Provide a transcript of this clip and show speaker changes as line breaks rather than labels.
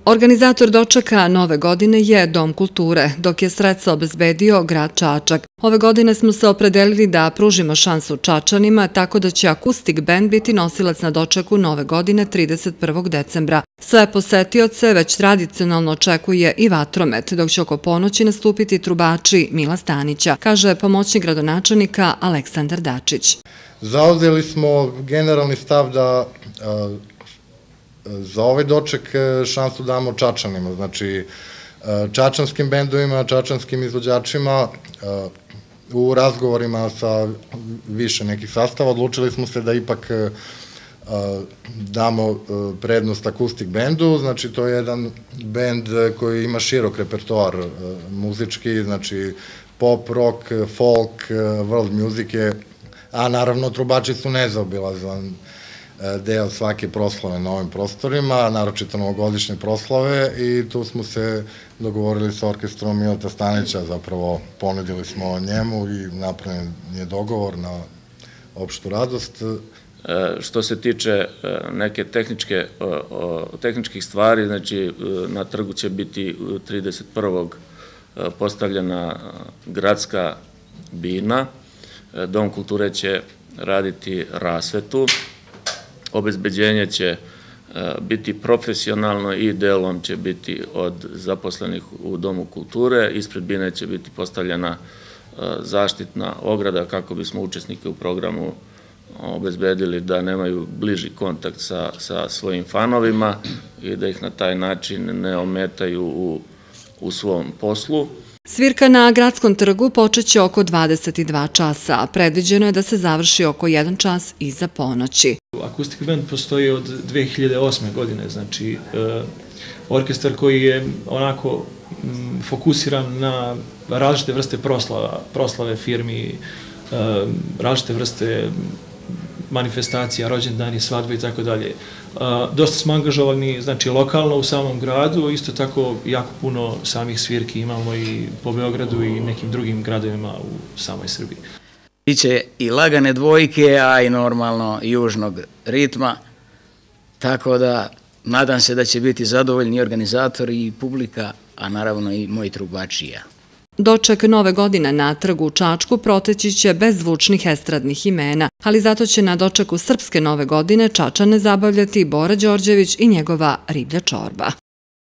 Organizator dočeka nove godine je Dom kulture, dok je sredstva obezbedio grad Čačak. Ove godine smo se opredelili da pružimo šansu Čačanima, tako da će akustik bend biti nosilac na dočeku nove godine 31. decembra. Sve posetioce već tradicionalno očekuje i vatromet, dok će oko ponoći nastupiti trubači Mila Stanića, kaže pomoćnik gradonačelnika Aleksandar Dačić.
Zauzeli smo generalni stav da za ovaj doček šansu damo Čačanima, znači čačanskim bendovima, čačanskim izvođačima. U razgovorima sa više nekih sastava odlučili smo se da ipak damo prednost akustik bendu, znači to je jedan bend koji ima širok repertoar muzički, znači pop, rock, folk, world music je, a naravno trubači su nezaobilazan deo svake proslave na ovim prostorima, naročito novogodišnje proslave, i tu smo se dogovorili sa orkestrom Mileta Stanića, zapravo ponudili smo njemu i napravljen je dogovor na opštu radost.
Što se tiče neke tehničkih stvari, znači na trgu će biti 31. postavljena gradska bina, Dom kulture će raditi rasvetu, obezbeđenje će biti profesionalno i delom će biti od zaposlenih u Domu kulture. Ispred bine će biti postavljena zaštitna ograda kako bismo učesnike u programu obezbedili da nemaju bliži kontakt sa svojim fanovima i da ih na taj način ne ometaju u svom poslu.
Svirka na Gradskom trgu počeće oko 22 časa, a predviđeno je da se završi oko 1 čas iza ponoći.
Akustik bend postoji od 2008. godine, znači orkestar koji je onako fokusiran na različite vrste proslave firmi, različite vrste manifestacija, rođendani, svadbe i tako dalje. Dosta smo angažovani, znači, lokalno u samom gradu, isto tako jako puno samih svirki imamo i po Beogradu i nekim drugim gradovima u samoj Srbiji.
Biće i lagane dvojke, a i normalno južnog ritma, tako da nadam se da će biti zadovoljni organizatori i publika, a naravno i moji trubači i ja.
Doček nove godine na trgu u Čačku proteći će bez zvučnih estradnih imena, ali zato će na dočeku srpske nove godine Čačane zabavljati Bora Đorđević i njegova Riblja čorba.